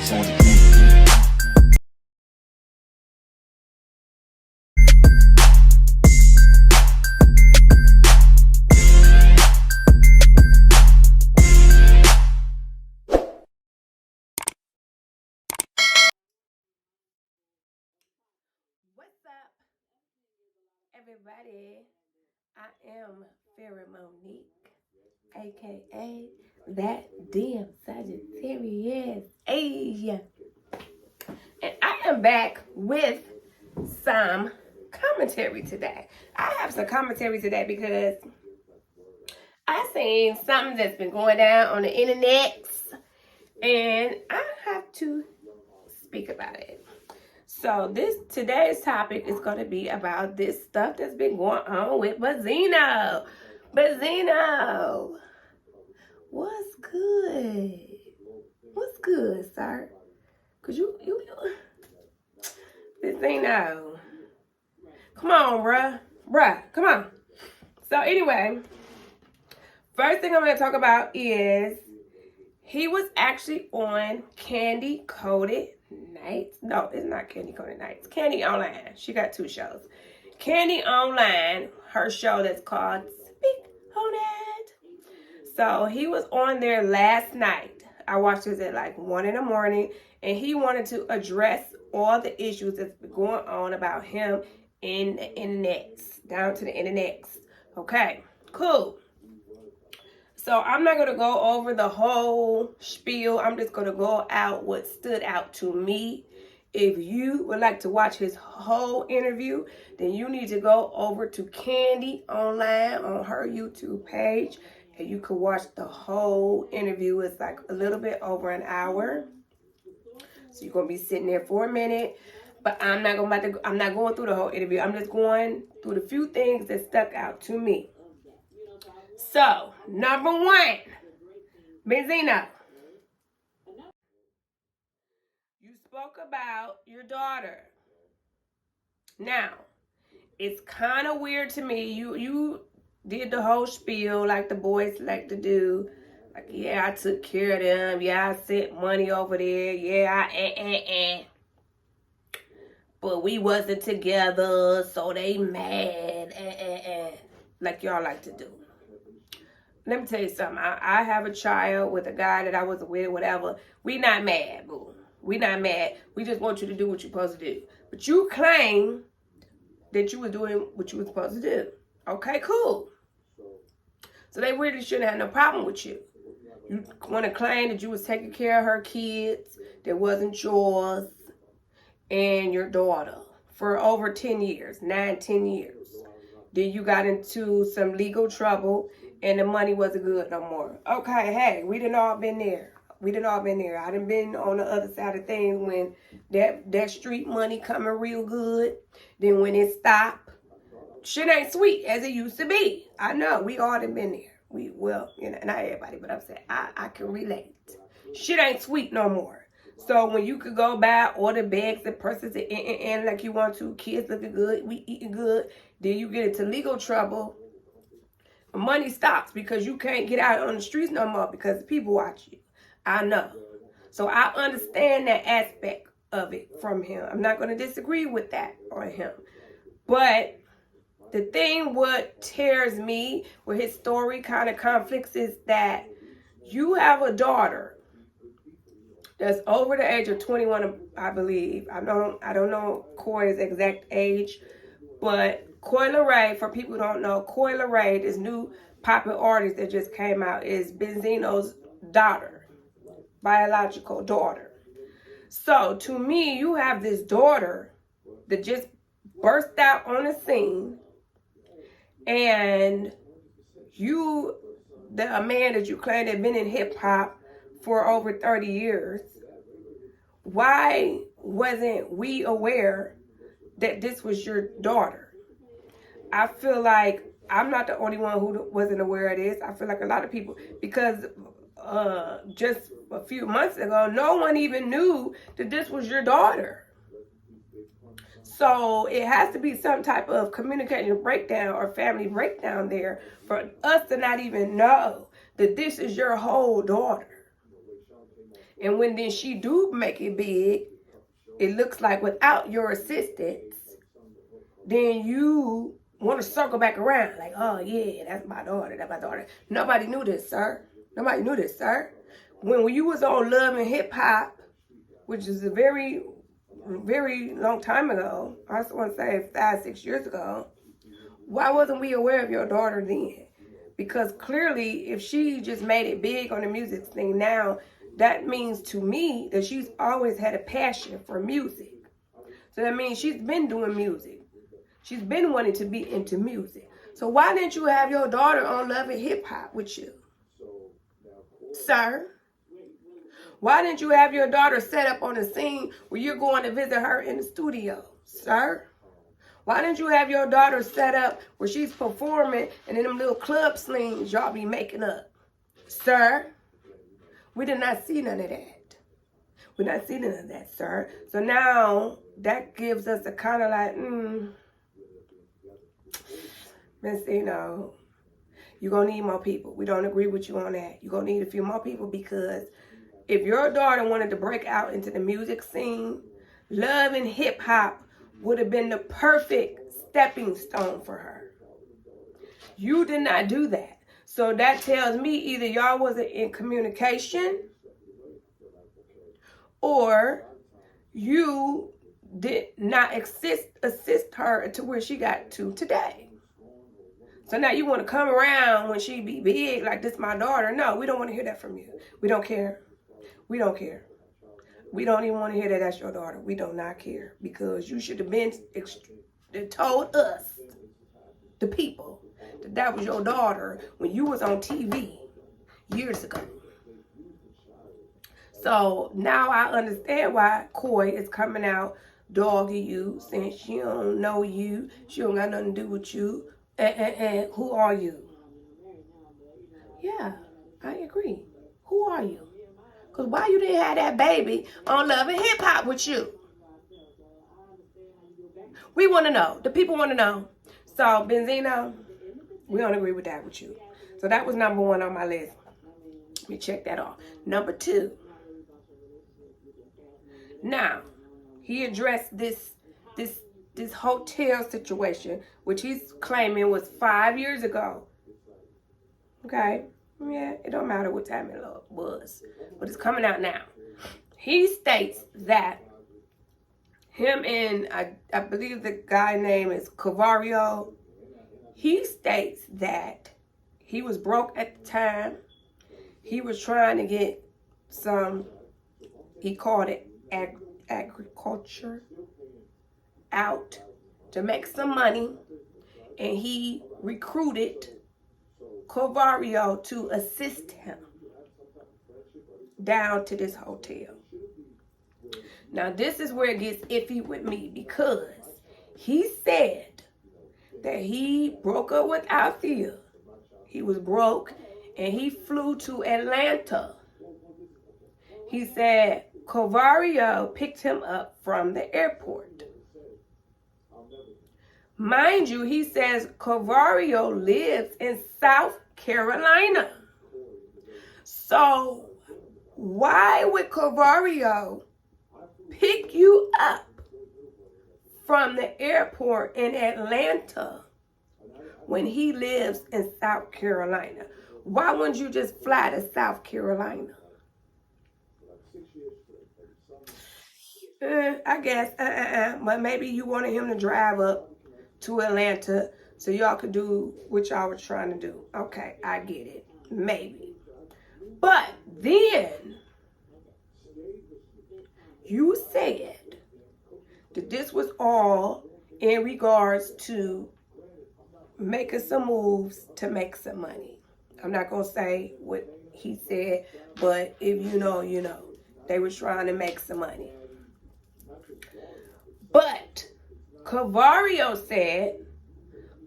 Speaks on the beat. What's up, everybody? I am Fairy Monique, aka that damn Sagittarius. Hey, and I am back with some commentary today. I have some commentary today because I seen something that's been going down on the internet, and I have to speak about it. So today's topic is going to be about this stuff that's been going on with Benzino. Benzino, what's good? What's good, sir? Cause you Benzino, come on, bruh, come on. So anyway, first thing I'm going to talk about is he was actually on Candy Coated Nights. No, it's not Candy Coated Nights. Candy Online. She got two shows. Candy Online, her show that's called Speak on It. So he was on there last night. I watched this at like 1 in the morning, and he wanted to address all the issues that's been going on about him in the internet, down to the internet. Okay, cool. So I'm not going to go over the whole spiel. I'm just going to go out what stood out to me. If you would like to watch his whole interview, then you need to go over to Candy Online on her YouTube page, and you can watch the whole interview. It's like a little bit over an hour. So you're going to be sitting there for a minute. But I'm not going through the whole interview. I'm just going through the few things that stuck out to me. So, number one, Benzino, you spoke about your daughter. Now, it's kind of weird to me. You did the whole spiel like the boys like to do. Like, yeah, I took care of them. Yeah, I sent money over there. Yeah, but we wasn't together, so they mad. Like y'all like to do. Let me tell you something. I have a child with a guy that I was with, whatever. We not mad, boo. We not mad. We just want you to do what you're supposed to do. But you claim that you were doing what you were supposed to do. Okay, cool. So they really shouldn't have no problem with you. You want to claim that you was taking care of her kids that wasn't yours and your daughter for over 10 years, 9-10 years. Then you got into some legal trouble and the money wasn't good no more. Okay, hey, we done all been there. I done been on the other side of things when that street money coming real good. Then when it stopped, shit ain't sweet as it used to be. I know, we all done been there. Well, you know, not everybody, but I'm saying I can relate. Shit ain't sweet no more. So when you could go buy all the bags and purses and like you want to, kids looking good, we eating good, then you get into legal trouble. Money stops because you can't get out on the streets no more because people watch you. I know. So I understand that aspect of it from him. I'm not going to disagree with that on him. But the thing what tears me, where his story kind of conflicts, is that you have a daughter that's over the age of 21, I believe. I don't know Coy's exact age, but Coi Leray, for people who don't know, Coi Leray, this new popular artist that just came out, is Benzino's daughter, biological daughter. So to me, you have this daughter that just burst out on the scene, and a man that you claim had been in hip hop for over 30 years. Why wasn't we aware that this was your daughter? I feel like I'm not the only one who wasn't aware of this. I feel like a lot of people, because just a few months ago, no one even knew that this was your daughter. So it has to be some type of communication breakdown or family breakdown there for us to not even know that this is your whole daughter. And when then she do make it big, it looks like without your assistance, then you want to circle back around. Like, oh yeah, that's my daughter, that's my daughter. Nobody knew this, sir. Nobody knew this, sir. When you was on Love and Hip Hop, which is a very, very long time ago, I just want to say 5-6 years ago, why wasn't we aware of your daughter then? Because clearly, if she just made it big on the music thing now, that means to me that she's always had a passion for music. So that means she's been doing music. She's been wanting to be into music. So why didn't you have your daughter on Love and Hip Hop with you, sir? Why didn't you have your daughter set up on the scene where you're going to visit her in the studio, sir? Why didn't you have your daughter set up where she's performing and in them little club slings y'all be making up, sir? We did not see none of that. We did not see none of that, sir. So now that gives us a kind of like, Benzino, you're going to need more people. We don't agree with you on that. You're going to need a few more people, because if your daughter wanted to break out into the music scene, Love and Hip Hop would have been the perfect stepping stone for her. You did not do that. So that tells me either y'all wasn't in communication, or you did not assist her to where she got to today. So now you want to come around when she be big like this my daughter. No, we don't want to hear that from you. We don't care. We don't care. We don't even want to hear that that's your daughter. We do not care, because you should have been told us, the people, that was your daughter when you was on TV years ago. So now I understand why Coy is coming out dogging you, saying she don't know you, she don't got nothing to do with you, and who are you? Yeah, I agree. Who are you? Because why you didn't have that baby on Love and Hip Hop with you? We want to know. The people want to know. So, Benzino, we don't agree with that with you. So that was number 1 on my list. Let me check that off. Number 2. Now, he addressed this hotel situation, which he's claiming was 5 years ago. Okay? Yeah, it don't matter what time it was, but it's coming out now. He states that him and I believe the guy name is Cavario. He states that he was broke at the time. He was trying to get some, he called it agriculture, out to make some money, and he recruited Cavario to assist him down to this hotel. Now this is where it gets iffy with me, because he said that he broke up with Althea. He was broke and he flew to Atlanta. He said Cavario picked him up from the airport. Mind you, he says Cavario lives in South Carolina. So why would Cavario pick you up from the airport in Atlanta when he lives in South Carolina? Why wouldn't you just fly to South Carolina? I guess, but maybe you wanted him to drive up to Atlanta so y'all could do what y'all were trying to do. Okay, I get it. Maybe. But then you said that this was all in regards to making some moves to make some money. I'm not going to say what he said, but if you know, you know. They were trying to make some money. But Cavario said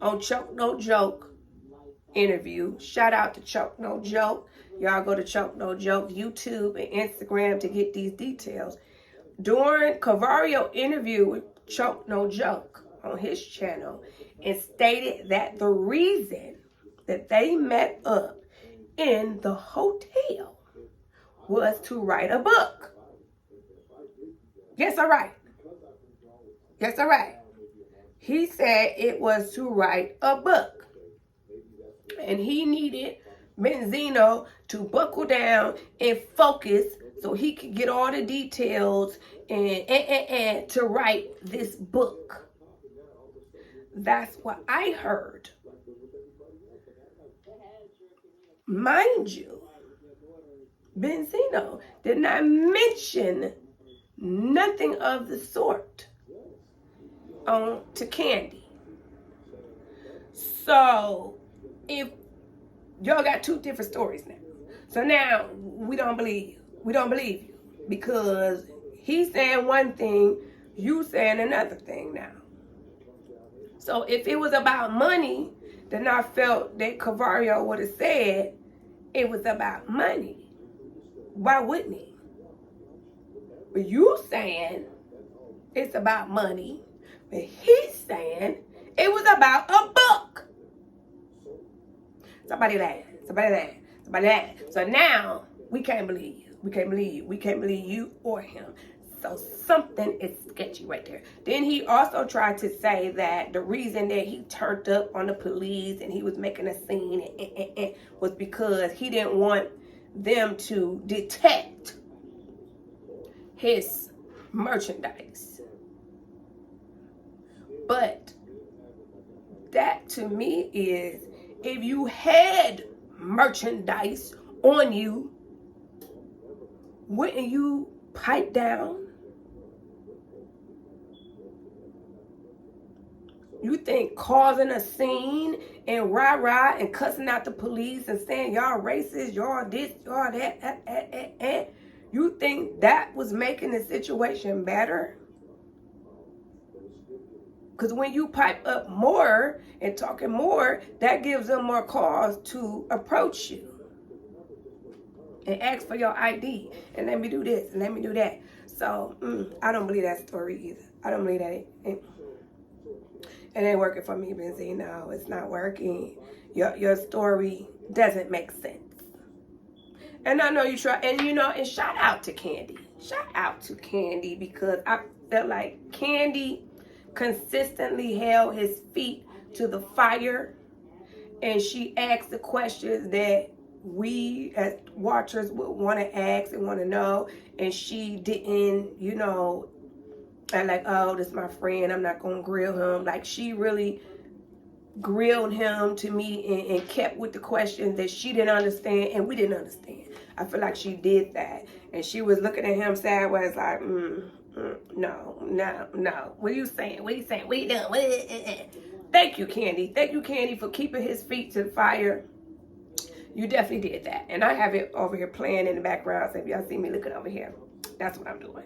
on Choke No Joke interview, shout out to Choke No Joke. Y'all go to Choke No Joke YouTube and Instagram to get these details. During Cavario interview with Choke No Joke on his channel, and stated that the reason that they met up in the hotel was to write a book. Yes, all right. Yes, all right. He said it was to write a book. And he needed Benzino to buckle down and focus so he could get all the details and to write this book. That's what I heard. Mind you, Benzino did not mention nothing of the sort to Candy. So, if y'all got two different stories now. So now, we don't believe you. We don't believe you. Because he's saying one thing, you saying another thing now. So if it was about money, then I felt that Cavario would have said it was about money. Why wouldn't he? But you saying it's about money, but he's saying it was about a book. Somebody laugh. Somebody laugh. Somebody laugh. So now we can't believe you. We can't believe you. We can't believe you or him. So something is sketchy right there. Then he also tried to say that the reason that he turned up on the police and he was making a scene was because he didn't want them to detect his merchandise. But that to me is, if you had merchandise on you, wouldn't you pipe down? You think causing a scene and rah-rah and cussing out the police and saying y'all racist, y'all this, y'all that, you think that was making the situation better? Because when you pipe up more and talking more, that gives them more cause to approach you and ask for your ID and let me do this and let me do that. So I don't believe that story either. I don't believe that it ain't working for me, Benzino. It's not working. Your story doesn't make sense. And I know you try, and and shout out to Candy. Shout out to Candy, because I felt like Candy consistently held his feet to the fire, and she asked the questions that we as watchers would want to ask and want to know, and she didn't, and like, oh, this is my friend, I'm not gonna grill him. Like, she really grilled him to me and kept with the questions that she didn't understand and we didn't understand. I feel like she did that, and she was looking at him sideways like, no. What are you saying? What are you saying? What are you doing? Thank you, Candy. Thank you, Candy, for keeping his feet to the fire. You definitely did that. And I have it over here playing in the background. So if y'all see me looking over here, that's what I'm doing.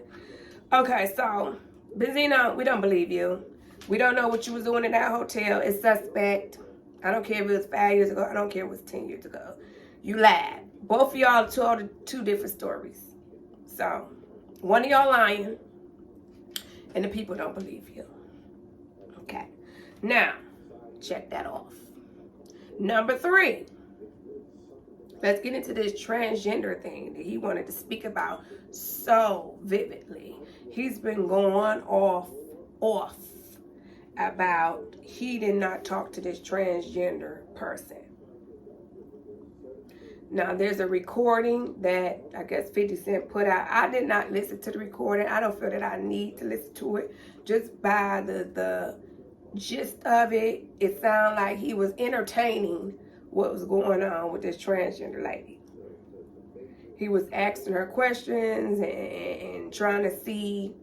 Okay, so Benzino, we don't believe you. We don't know what you was doing in that hotel. It's suspect. I don't care if it was 5 years ago. I don't care if it was 10 years ago. You lied. Both of y'all told two different stories. So, one of y'all lying, and the people don't believe you. Okay. Now, check that off. Number 3. Let's get into this transgender thing that he wanted to speak about so vividly. He's been going off about he did not talk to this transgender person. Now, there's a recording that I guess 50 Cent put out. I did not listen to the recording. I don't feel that I need to listen to it. Just by the gist of it, it sounded like he was entertaining what was going on with this transgender lady. He was asking her questions and trying to see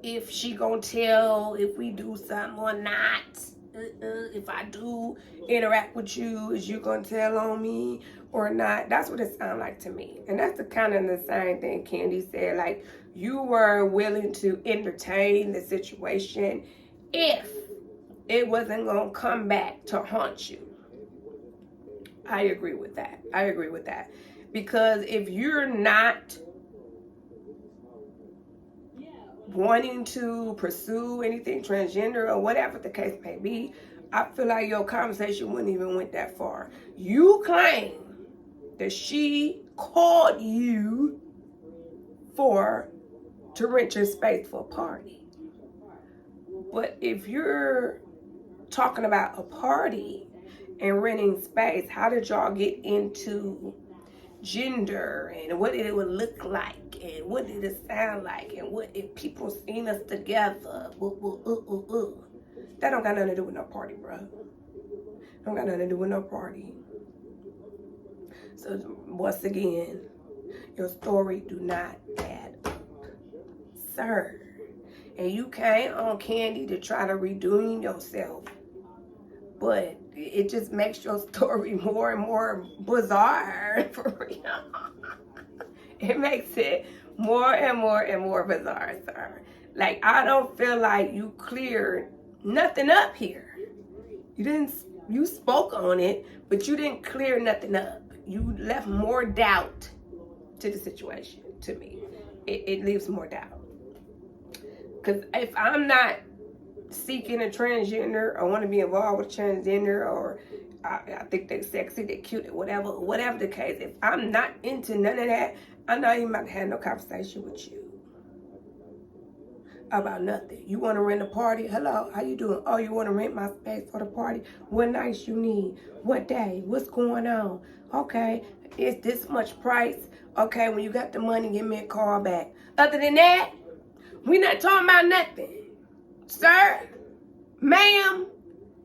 if she gonna tell if we do something or not. If I do interact with you, is you gonna tell on me or not? That's what it sounded like to me. And that's the kind of the same thing Candy said. Like, you were willing to entertain the situation if it wasn't gonna come back to haunt you. I agree with that. I agree with that. Because if you're not wanting to pursue anything transgender or whatever the case may be, I feel like your conversation wouldn't even went that far. You claim that she called you to rent your space for a party. But if you're talking about a party and renting space, how did y'all get into gender and what it would look like and what did it sound like and what if people seen us together? That don't got nothing to do with no party, bro. Don't got nothing to do with no party. So once again, your story do not add up, sir. And you came on Candy to try to redeem yourself, but it just makes your story more and more bizarre, for real. It makes it more and more and more bizarre, sir. Like, I don't feel like you cleared nothing up here. You spoke on it, but you didn't clear nothing up. You left more doubt to the situation, to me. It leaves more doubt. Because if I'm not seeking a transgender or want to be involved with transgender, or I think they're sexy, they're cute, whatever the case, if I'm not into none of that, I'm not even about to have no conversation with you about nothing. You want to rent a party? Hello, how you doing? Oh, you want to rent my space for the party? What nights you need? What day? What's going on? Okay, it's this much price. Okay, when you got the money, give me a call back. Other than that, we're not talking about nothing. Sir, ma'am,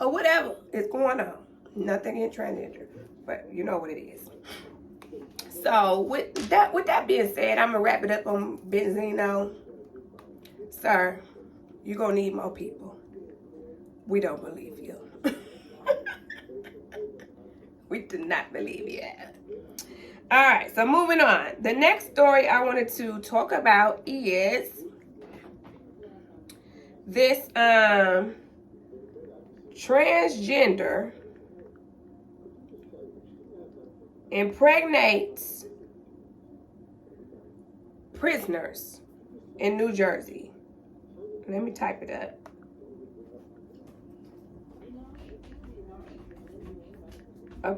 or whatever is going on. Nothing in transgender, but you know what it is. So with that being said, I'm gonna wrap it up on Benzino. Sir, you're gonna need more people. We don't believe you. We do not believe you. All right, so moving on. The next story I wanted to talk about is this transgender impregnates prisoners in New Jersey. Let me type it up. A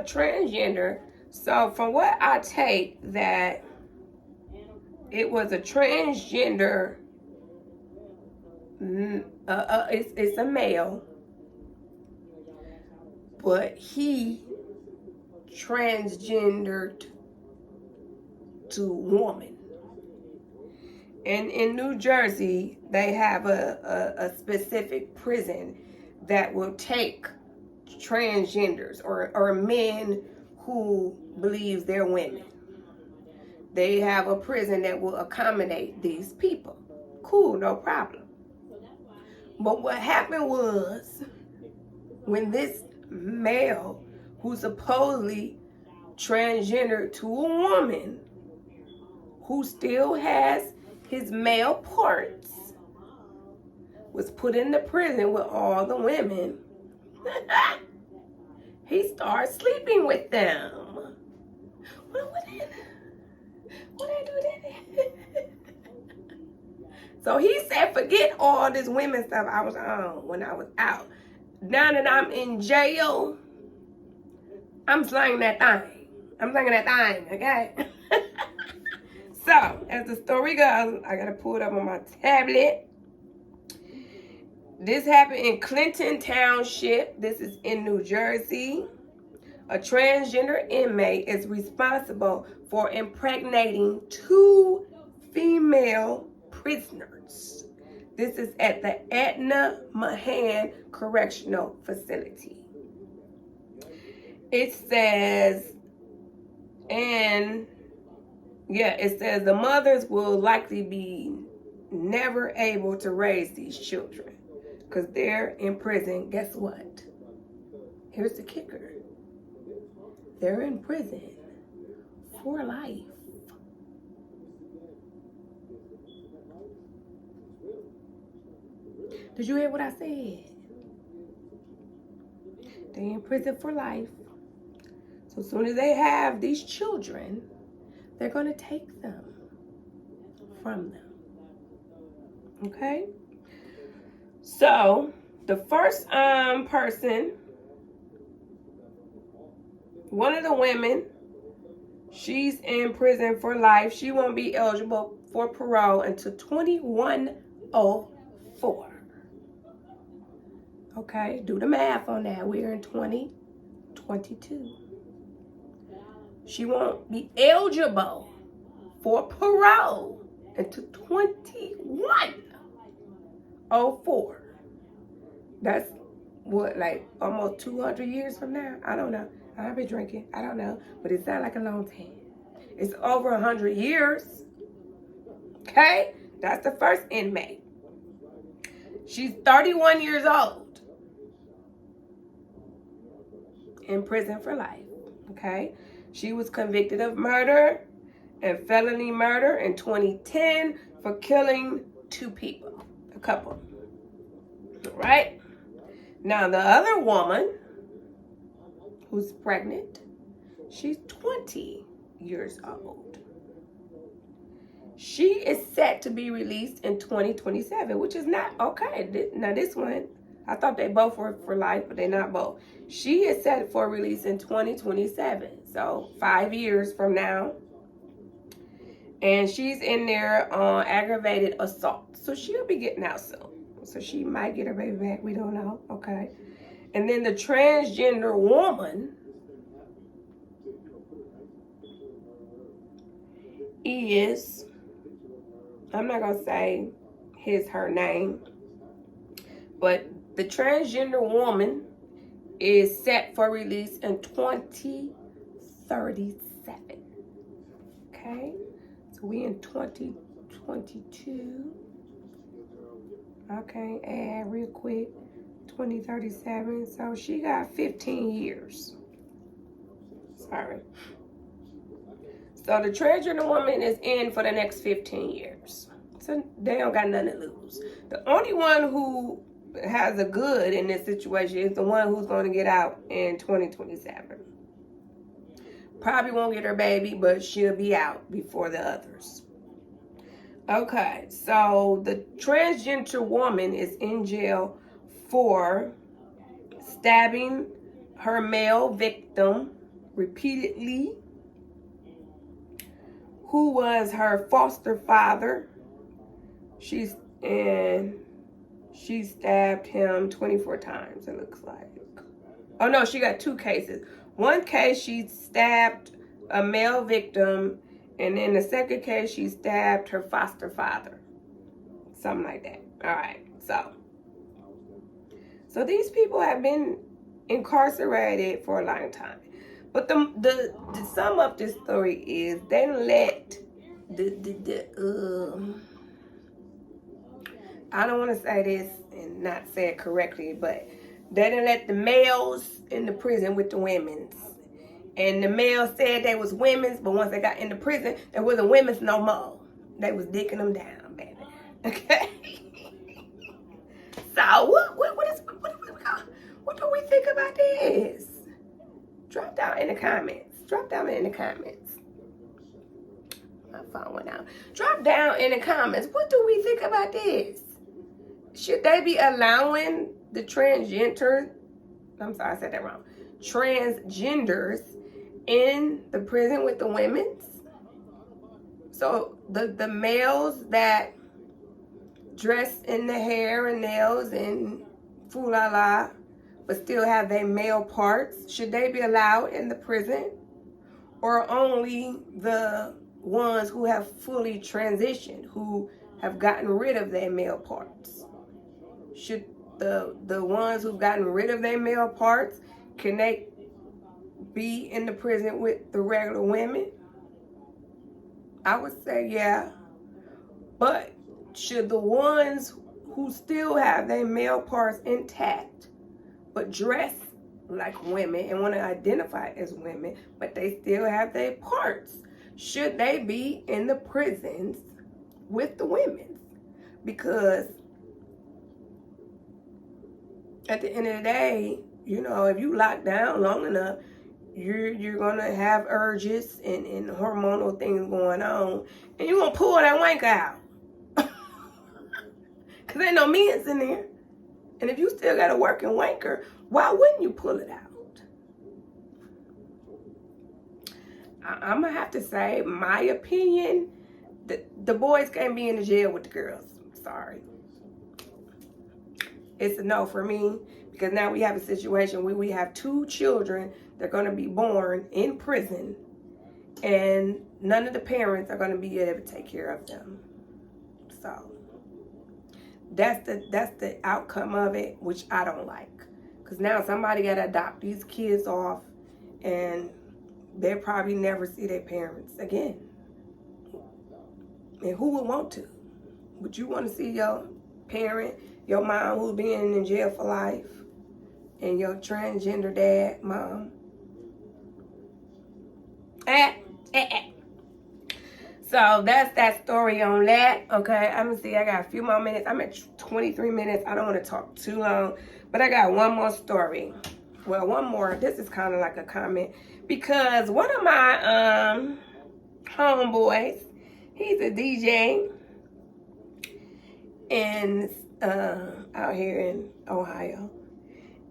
transgender. So from what I take, that it was a transgender. It's a male, but he transgendered to woman. And in New Jersey, they have a specific prison that will take transgenders or men who believe they're women. They have a prison that will accommodate these people. Cool, no problem. But what happened was, when this male, who supposedly transgendered to a woman, who still has his male parts, was put in the prison with all the women, he started sleeping with them. What did I do that? So he said, forget all this women stuff I was on when I was out. Now that I'm in jail, I'm slanging that thing. I'm slanging that thing, okay? So, as the story goes, I gotta pull it up on my tablet. This happened in Clinton Township. This is in New Jersey. A transgender inmate is responsible for impregnating 2 female prisoners. This is at the Etna Mahan Correctional Facility. It says, it says the mothers will likely be never able to raise these children because they're in prison. Guess what? Here's the kicker. They're in prison for life. Did you hear what I said? They're in prison for life. So as soon as they have these children, they're going to take them from them. Okay? So, the first person, one of the women, She's in prison for life. She won't be eligible for parole until 2104. Okay, do the math on that. We're in 2022. She won't be eligible for parole until 2104. That's what, like almost 200 years from now? I don't know. I've been drinking. I don't know. But it sounds like a long time. It's over 100 years. Okay? That's the first inmate. She's 31 years old. In prison for life. Okay? She was convicted of murder and felony murder in 2010 for killing 2 people. A couple. All right? Now, the other woman who's pregnant, she's 20 years old. She is set to be released in 2027, which is not okay. Now, this one, I thought they both were for life, but they're not both. She is set for release in 2027, so 5 years from now. And she's in there on aggravated assault, so she'll be getting out soon. So she might get her baby back. We don't know. Okay. And then the transgender woman is, I'm not going to say her name, but the transgender woman is set for release in 2037. Okay. So we in 2022. Okay, add real quick, 2037. So she got 15 years. Sorry. So the transgender woman is in for the next 15 years. So they don't got nothing to lose. The only one who has a good in this situation is the one who's going to get out in 2027. Probably won't get her baby, but she'll be out before the others. Okay, so the transgender woman is in jail for stabbing her male victim repeatedly, who was her foster father. She stabbed him 24 times, it looks like. Oh no, she got 2 cases. One case, she stabbed a male victim, and in the second case, she stabbed her foster father. Something like that. All right, so these people have been incarcerated for a long time. But the sum up this story is they let I don't want to say this and not say it correctly, but they didn't let the males in the prison with the women's. And the males said they was women's, but once they got in the prison, they wasn't women's no more. They was dicking them down, baby. Okay? So, what do we think about this? Drop down in the comments. Drop down in the comments. My phone went out. Drop down in the comments. What do we think about this? Should they be allowing the transgenders in the prison with the women's? So the males that dress in the hair and nails and foo-la-la, but still have their male parts, should they be allowed in the prison? Or only the ones who have fully transitioned, who have gotten rid of their male parts? Should the ones who've gotten rid of their male parts, can they be in the prison with the regular women? I would say yeah. But should the ones who still have their male parts intact, but dress like women and want to identify as women, but they still have their parts, should they be in the prisons with the women? Because at the end of the day, you know, if you lock down long enough, you're gonna have urges and hormonal things going on, and you're gonna pull that wank out. Cause ain't no men's in there. And if you still got a working wanker, why wouldn't you pull it out? I'm going to have to say, my opinion, the boys can't be in the jail with the girls. Sorry. It's a no for me, because now we have a situation where we have 2 children that are going to be born in prison, and none of the parents are going to be able to take care of them. So that's the outcome of it, which I don't like. Because now somebody got to adopt these kids off, and they'll probably never see their parents again. And who would want to? Would you want to see your parent, your mom who's been in jail for life, and your transgender dad, mom? So that's that story on that. Okay, I'm gonna see. I got a few more minutes. I'm at 23 minutes. I don't want to talk too long, but I got one more story. Well, one more. This is kind of like a comment, because one of my homeboys, he's a DJ, and out here in Ohio.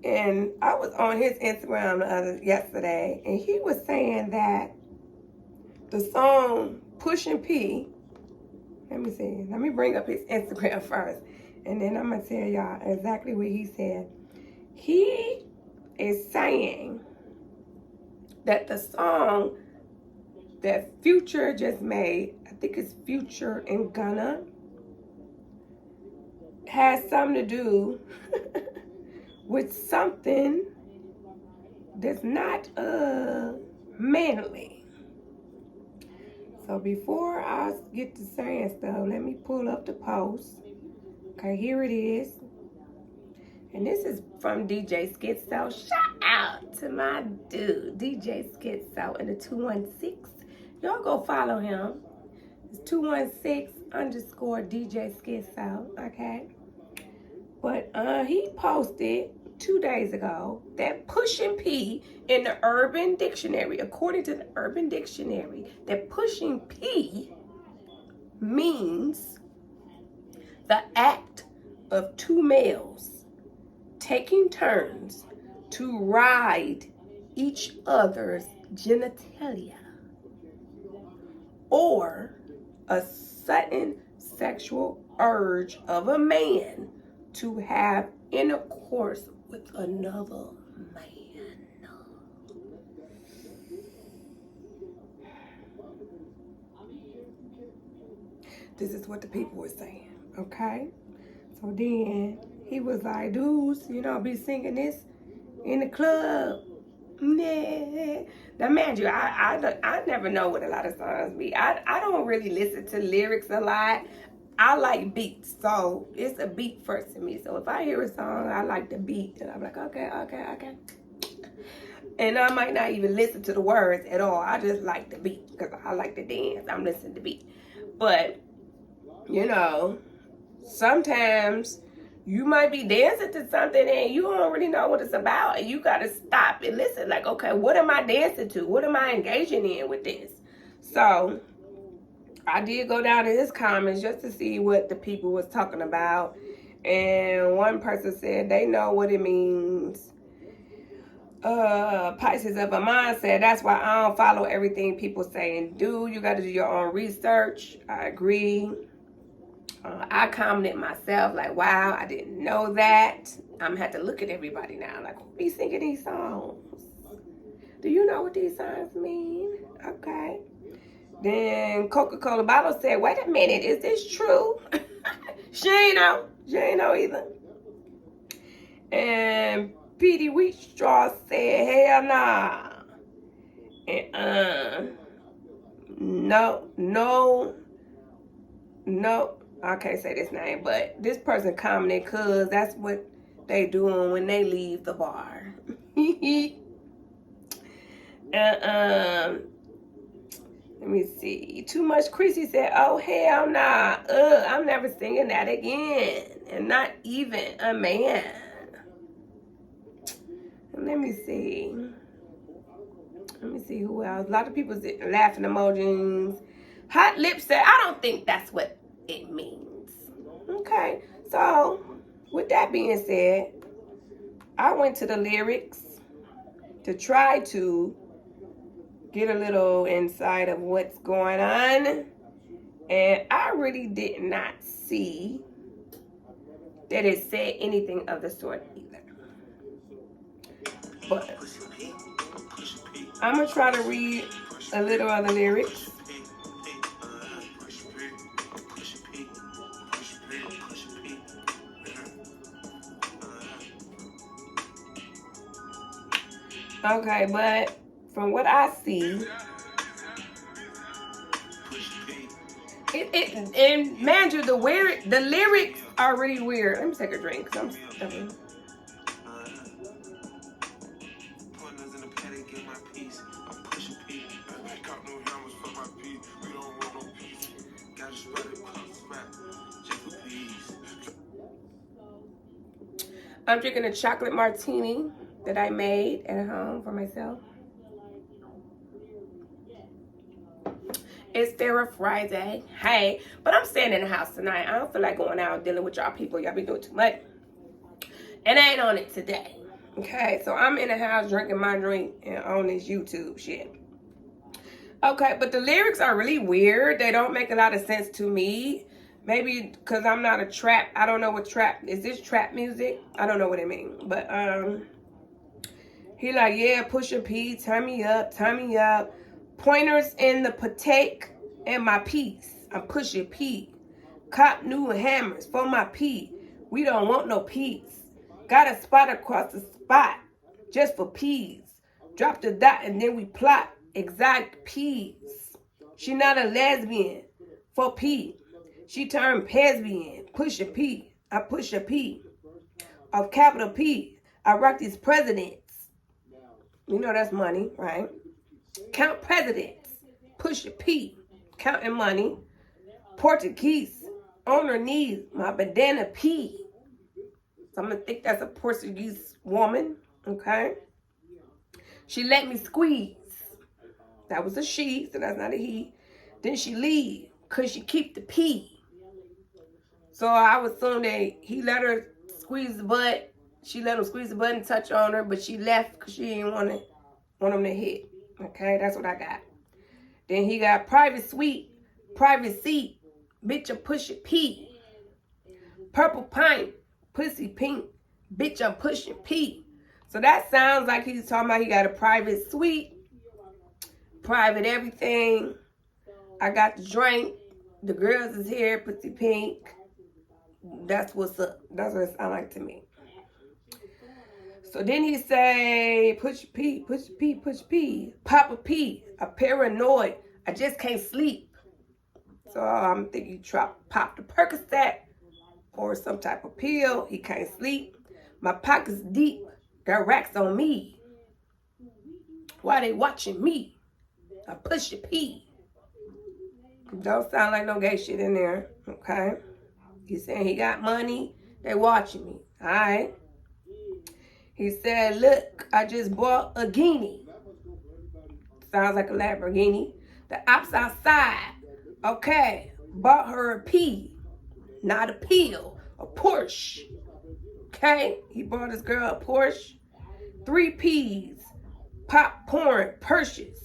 And I was on his Instagram yesterday, and he was saying that the song Pushin P, let me bring up his Instagram first, and then I'm going to tell y'all exactly what he said. He is saying that the song that Future just made, I think it's Future and Gunna, has something to do with something that's not manly. So before I get to saying stuff, let me pull up the post. Okay, here it is. And this is from DJ Schizo. Shout out to my dude, DJ Schizo in the 216. Y'all go follow him. It's 216_DJ Schizo, okay? But he posted 2 days ago that Pushin P in the Urban Dictionary, according to the Urban Dictionary, that Pushin P means the act of 2 males taking turns to ride each other's genitalia, or a sudden sexual urge of a man to have intercourse with another man. This is what the people were saying, okay? So then he was like, dudes, be singing this in the club. Yeah. Now, mind you, I never know what a lot of songs be. I don't really listen to lyrics a lot. I like beats, so it's a beat first to me. So if I hear a song, I like the beat, and I'm like, okay. And I might not even listen to the words at all. I just like the beat because I like to dance. I'm listening to beat. But, sometimes you might be dancing to something and you don't really know what it's about. And you got to stop and listen. Like, okay, what am I dancing to? What am I engaging in with this? So I did go down to his comments just to see what the people was talking about. And one person said they know what it means. Pisces of a mindset. That's why I don't follow everything people say and do. You got to do your own research. I agree. I commented myself like, wow, I didn't know that. I'm going to have to look at everybody now. Like, who be singing these songs? Do you know what these songs mean? Okay. Then Coca-Cola bottle said, wait a minute, is this true? She ain't know. She ain't know either. And Petey Wheatstraw said, hell nah. And no. I can't say this name, but this person commented, cause that's what they doing when they leave the bar. Let me see. Too Much Chrissy said, oh, hell nah. I'm never singing that again. And not even a man. Let me see who else. A lot of people laughing emojis. Hot Lips said, I don't think that's what it means. Okay. So, with that being said, I went to the lyrics to try to get a little insight of what's going on. And I really did not see that it said anything of the sort either. But I'm going to try to read a little of the lyrics. Okay, but from what I see, and man, the lyrics are really weird. Let me take a drink because I'm stuffing. I'm drinking a chocolate martini that I made at home for myself. It's Sarah Friday. Hey, but I'm staying in the house tonight. I don't feel like going out dealing with y'all people. Y'all be doing too much. And I ain't on it today. Okay, so I'm in the house drinking my drink and on this YouTube shit. Okay, but the lyrics are really weird. They don't make a lot of sense to me. Maybe because I'm not a trap. I don't know what trap. Is this trap music? I don't know what it means. But he like, yeah, Pushin P, turn me up, turn me up. Pointers in the patek and my piece. I'm Pushin P. Cop new hammers for my P. We don't want no peace. Got a spot across the spot just for peas. Drop the dot and then we plot exact peas. She not a lesbian for P. She turned lesbian. Pushin P. I push a P. Of capital P. I rock these presidents. You know that's money, right? Count presidents. Pushin P. Counting money. Portuguese. On her knees. My bandana P. So I'm going to think that's a Portuguese woman. Okay. She let me squeeze. That was a she, so that's not a he. Then she leave. Because she keep the P. So I would assume that he let her squeeze the butt. She let him squeeze the butt and touch on her, but she left because she didn't want him to hit. Okay, that's what I got. Then he got private suite, private seat, bitch, I'm Pushin P. Purple pint, pussy pink, bitch, I'm Pushin P. So that sounds like he's talking about he got a private suite, private everything. I got the drink. The girls is here, pussy pink. That's what's up. That's what it sounds like to me. So then he say, Push P, Push P, Push P, Papa P, a paranoid. I just can't sleep. So I'm thinking he popped the Percocet or some type of pill. He can't sleep. My pockets deep. Got racks on me. Why they watching me? I push a P. Don't sound like no gay shit in there. Okay. He's saying he got money. They watching me. All right. He said, look, I just bought a guinea. Sounds like a Lamborghini. The ops outside. Okay. Bought her a P. Not a pill. A Porsche. Okay. He bought his girl a Porsche. 3 P's. Popcorn. Purchase.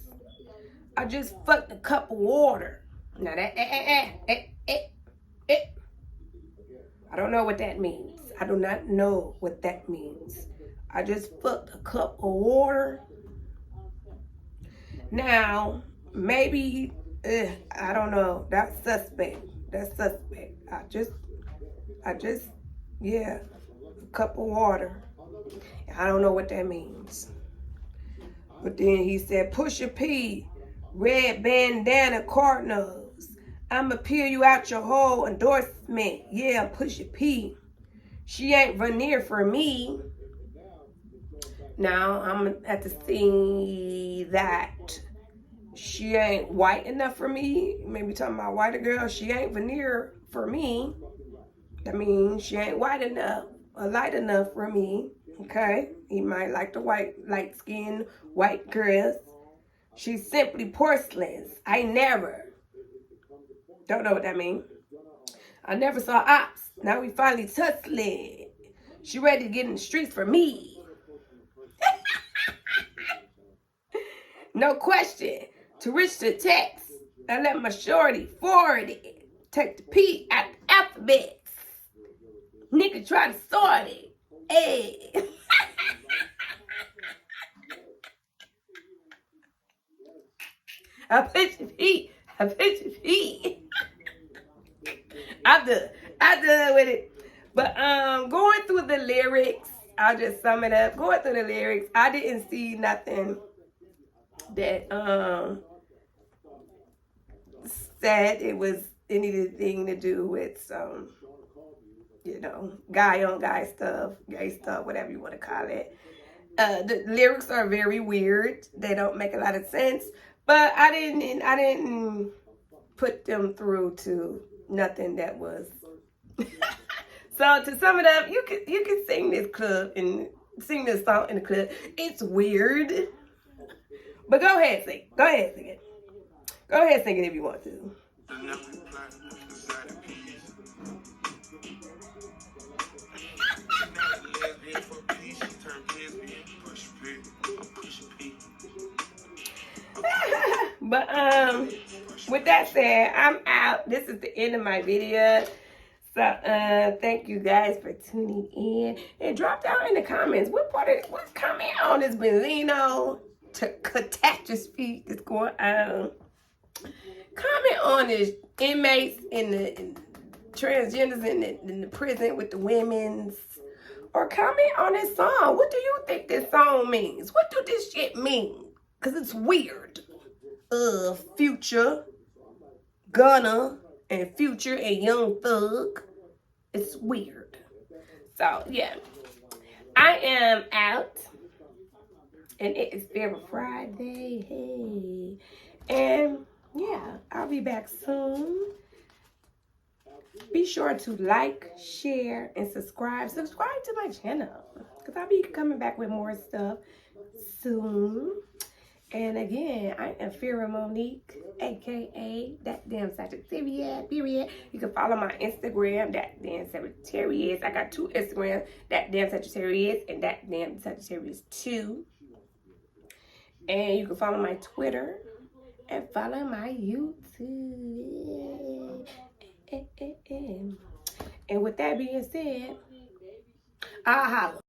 I just fucked a cup of water. Now that, I don't know what that means. I do not know what that means. I just fucked a cup of water. Now, maybe, I don't know. That's suspect. That's suspect. I just, yeah, a cup of water. I don't know what that means. But then he said, Pushin P, red bandana, Cardinals. I'ma peel you out your whole endorsement. Yeah, Pushin P. She ain't veneer for me. Now, I'm at to see that she ain't white enough for me. Maybe talking about white girl. She ain't veneer for me. That means she ain't white enough or light enough for me. Okay? He might like the white, light-skinned white girls. She's simply porcelain. I never. Don't know what that means. I never saw ops. Now we finally tussling. She ready to get in the streets for me. No question. To reach the text, I let my shorty forward it. Take the P out the alphabet. Nigga try to sort it. Hey. I put your feet. I put your feet. I'm done with it. But going through the lyrics, I'll just sum it up. Going through the lyrics, I didn't see nothing that said it was anything to do with some, you know, guy on guy stuff, gay stuff, whatever you want to call it. The lyrics are very weird. They don't make a lot of sense. But I didn't put them through to nothing that was. So to sum it up, you can sing this club and sing this song in the club. It's weird, but go ahead sing. Go ahead sing it. Go ahead sing it if you want to. But with that said, I'm out. This is the end of my video. So thank you guys for tuning in. And drop down in the comments what comment on this Benzino catastrophe is going on. Comment on this inmates in transgenders in the prison with the women's. Or comment on this song. What do you think this song means? What do this shit mean? Because it's weird. Future, Gunna, and Future and Young Thug. It's weird. So, yeah. I am out. And it is Favorite Friday. Hey. And, yeah, I'll be back soon. Be sure to like, share, and subscribe. Subscribe to my channel. Because I'll be coming back with more stuff soon. And again, I am Fira Monique, a.k.a. That Damn Sagittarius, period. You can follow my Instagram, That Damn Sagittarius. I got 2 Instagrams, That Damn Sagittarius and That Damn Sagittarius 2. And you can follow my Twitter and follow my YouTube. And with that being said, I'll holla.